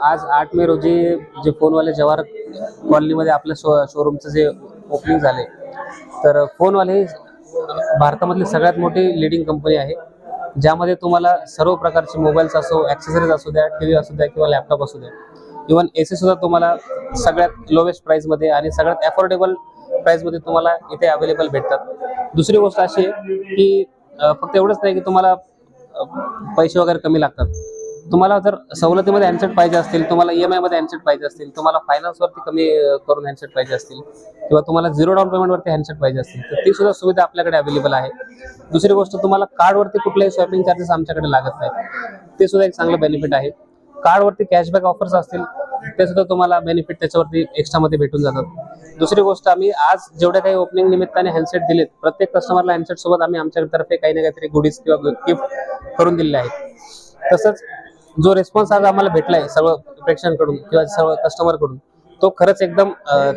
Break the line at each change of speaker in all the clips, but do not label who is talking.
आज 8 मे रोजी जे फोनवाले जवाहर कॉलनीमध्ये आपल्या शोरूमचं जे ओपनिंग झाले, तर फोनवाले भारतामधली सगळ्यात मोठी लीडिंग कंपनी आहे, ज्यामध्ये तुम्हाला सर्व प्रकारचे मोबाईल्स असो, ॲक्सेसरीज असू द्या, टी व्ही असू द्या किंवा लॅपटॉप असू द्या, इवन ए सीसुद्धा तुम्हाला सगळ्यात लोवेस्ट प्राईसमध्ये आणि सगळ्यात ॲफोर्डेबल प्राईसमध्ये तुम्हाला इथे अवेलेबल भेटतात. दुसरी गोष्ट अशी आहे की फक्त एवढंच नाही की तुम्हाला पैसे वगैरे कमी लागतात. तुम्हाला जर सवलतीमध्ये हँडसेट पाहिजे असतील, तुम्हाला EMI मध्ये हँडसेट पाहिजे असतील, तुम्हाला फायनान्सवरती कमी करून हँडसेट पाहिजे असतील किंवा तुम्हाला 0 डाऊन पेमेंटवरती हँडसेट पाहिजे असतील, तर ती सुद्धा सुविधा आपल्याकडे अवेलेबल आहे. दुसरी गोष्ट, तुम्हाला कार्डवरती कुठलेही शॉपिंग चार्जेस आमच्याकडे लागत नाहीत, ते सुद्धा एक चांगलं बेनिफिट आहे. कार्डवरती कॅशबॅक ऑफर्स असतील, ते सुद्धा तुम्हाला बेनिफिट त्याच्यावरती एक्स्ट्रामध्ये भेटून जातात. दुसरी गोष्ट, आम्ही आज जेवढे काही ओपनिंग निमित्ताने हँडसेट दिलेत, प्रत्येक कस्टमरला हँडसेट सोबत आम्ही आमच्यातर्फे काही ना काहीतरी गुडीज किंवा गिफ्ट करून दिलेले आहेत. तसंच जो रिस्पॉन्स आज आम्हाला भेटलाय सर्व प्रेक्षकांकडून किंवा सर्व कस्टमरकडून, तो खरंच एकदम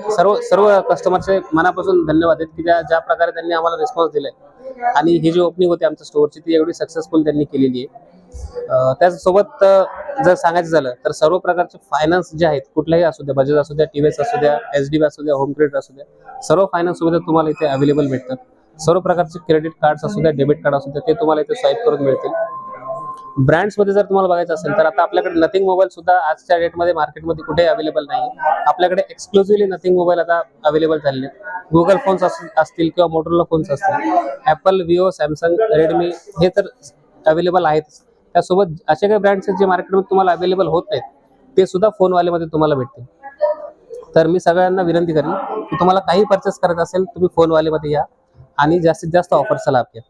सर्व कस्टमरचे मनापासून धन्यवाद आहेत की ज्या प्रकारे त्यांनी आम्हाला रिस्पॉन्स दिलाय आणि ही जी ओपनिंग होती आमच्या स्टोअरची, ती एवढी सक्सेसफुल त्यांनी केलेली आहे. त्याचसोबत जर सांगायचं झालं तर सर्व प्रकारचे फायनान्स जे आहेत, कुठल्याही असू द्या, बजाज असू द्या, TVS असू द्या, SDB असू द्या, होम क्रेडिट असू द्या, सर्व फायनान्स सुविधा तुम्हाला इथे अवेलेबल भेटतात. सर्व प्रकारचे क्रेडिट कार्ड्स असू द्या, डेबिट कार्ड असू द्या, ते तुम्हाला इथे स्वाईप करून मिळतील. ब्रँड्समध्ये जर तुम्हाला बघायचं असेल तर आता आपल्याकडे नथिंग मोबाईल सुद्धा आजच्या डेटमध्ये मार्केटमध्ये कुठेही अवेलेबल नाही. आपल्याकडे एक्सक्लुझिव्हली नथिंग मोबाईल आता अवेलेबल झालेले आहेत. गुगल फोन्स असतील किंवा मोटोरोला फोन्स असतील, ॲपल, विवो, सॅमसंग, रेडमी हे तर अवेलेबल आहेतच. त्यासोबत असे काही ब्रँड्स आहेत जे मार्केटमध्ये तुम्हाला अवेलेबल होत नाहीत, ते सुद्धा फोनवालेमध्ये तुम्हाला भेटतील. तर मी सगळ्यांना विनंती करेन की तुम्हाला काही परचेस करायचं असेल, तुम्ही फोनवालेमध्ये या आणि जास्तीत जास्त ऑफरचा लाभ घ्या.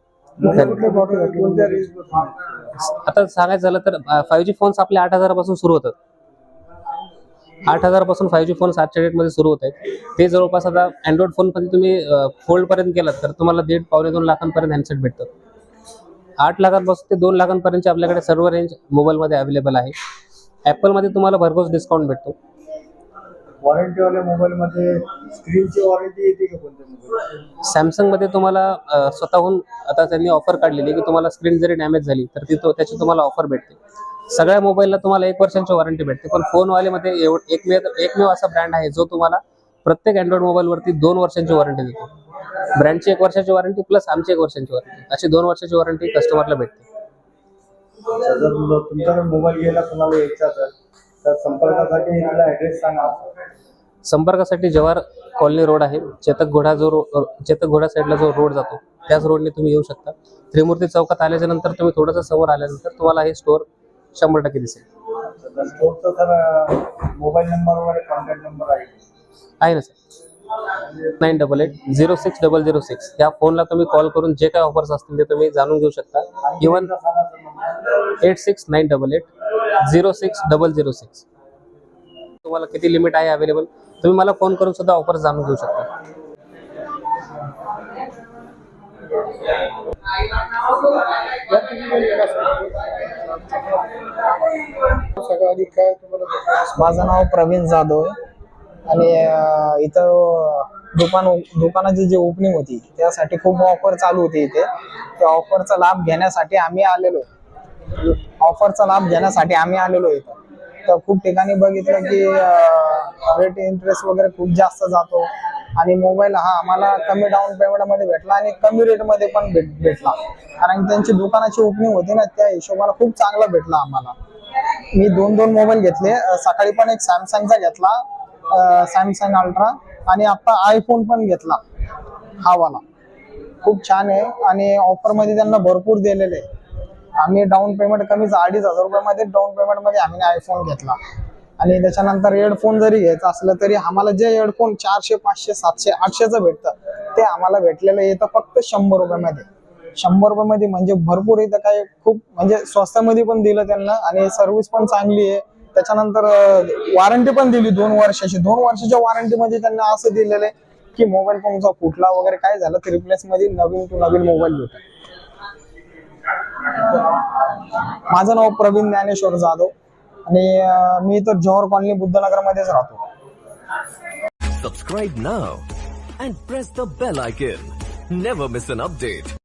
आता सांगायचं झालं तर 5G फोन्स आपले 8,000 पासून सुरू होतात. 8,000 पासून 5G फोन्स आजच्या डेटमध्ये सुरू होत आहेत. ते जवळपास आता अँड्रॉइड फोनमध्ये तुम्ही फोल्ड पर्यंत गेलात तर तुम्हाला 1.5-2 लाखांपर्यंत हँडसेट भेटतात. 8 लाखांपासून ते 2 लाखांपर्यंत आपल्याकडे सर्व रेंज मोबाईलमध्ये अवेलेबल आहे. ॲपलमध्ये तुम्हाला भरघोस डिस्काउंट भेटतो.
वॉरंटीवाल्या मोबाईलमध्ये स्क्रीनची वॉरंटी येते का कोणत्या मोबाईल?
सॅमसंगमध्ये तुम्हाला स्वतःहून आता त्यांनी ऑफर काढलेली की तुम्हाला स्क्रीन जरी डॅमेज झाली तर त्याची तुम्हाला ऑफर भेटते. सगळ्या मोबाईलला तुम्हाला 1 वर्षांची वॉरंटी भेटते. पण फोनवालेमध्ये एकमेव असा ब्रँड आहे जो तुम्हाला प्रत्येक अँड्रॉइड मोबाईलवरती 2 वर्षांची वॉरंटी देतो. ब्रँडची 1 वर्षाची वॉरंटी प्लस आमची 1 वर्षांची वॉरंटी, अशी 2 वर्षाची वॉरंटी कस्टमरला भेटते.
जर तुमच्याकडे मोबाईल घ्यायला कोणाला यायचा तर संपर्कासाठी इथला ॲड्रेस सांगा.
संपर्कासाठी जवाहर कॉलनी रोड आहे, चेतक घोडा साईडला जो रोड जातो त्याच रोडने तुम्ही येऊ शकता. त्रिमूर्ती चौकात आल्याच्या नंतर तुम्ही थोडंसं समोर आल्यानंतर तुम्हाला हे स्टोअर 100% दिसेल.
स्टोअरचा तर मोबाईल नंबर वगैरे कॉन्टॅक्ट नंबर आहे
ना सर? 9888060006 या फोनला तुम्ही कॉल करून जे काही ऑफर्स असतील ते तुम्ही जाणून घेऊ शकता. इवन 8698060006. तुम्हाला किती लिमिट आहे अवेलेबल, तुम्ही मला फोन करून सुद्धा ऑफर्स जाणून घेऊ शकता.
माझं नाव प्रवीण जाधव आहे आणि इथं दुकानाची जी ओपनिंग होती त्यासाठी खूप ऑफर चालू होती. इथे त्या ऑफरचा लाभ घेण्यासाठी आम्ही आलेलो इथं. तर खूप ठिकाणी बघितलं की रेट इंटरेस्ट वगैरे खूप जास्त जातो आणि मोबाईल हा आम्हाला कमी डाऊन पेमेंटमध्ये भेटला आणि कमी रेटमध्ये पण भेटला. कारण त्यांची दुकानाची ओपनिंग होती ना, त्या हिशोबाला खूप चांगला भेटला आम्हाला. मी 2 मोबाईल घेतले. सकाळी पण एक सॅमसंगचा घेतला, सॅमसंग अल्ट्रा, आणि आता आयफोन पण घेतला हा वाला. खूप छान आहे आणि ऑफरमध्ये त्यांना भरपूर दिलेले आहे. आम्ही डाऊन पेमेंट कमीच 2,500 रुपयामध्ये डाऊन पेमेंटमध्ये आम्ही आयफोन घेतला. आणि त्याच्यानंतर हेडफोन जरी घ्यायचं असलं तरी आम्हाला जे हेडफोन 400, 500, 700, 800चं भेटतं ते आम्हाला भेटलेलं येतं फक्त 100 रुपयामध्ये. 100 रुपयामध्ये म्हणजे भरपूर इथं काय खूप म्हणजे स्वस्तामध्ये पण दिलं त्यांना आणि सर्व्हिस पण चांगली आहे. त्याच्यानंतर वॉरंटी पण दिली 2 वर्षाची. 2 वर्षाच्या वॉरंटीमध्ये त्यांना असं दिलेलं आहे की मोबाईल तुमचा फुटला वगैरे काय झालं तर रिप्लेस मध्ये नवीन मोबाईल भेटेल. माझं नाव प्रवीण ज्ञानेश्वर जाधव आणि मी तर जवाहर कॉलनी बुद्धनगर मध्येच राहतो.
Subscribe now and press the bell icon. Never miss an update.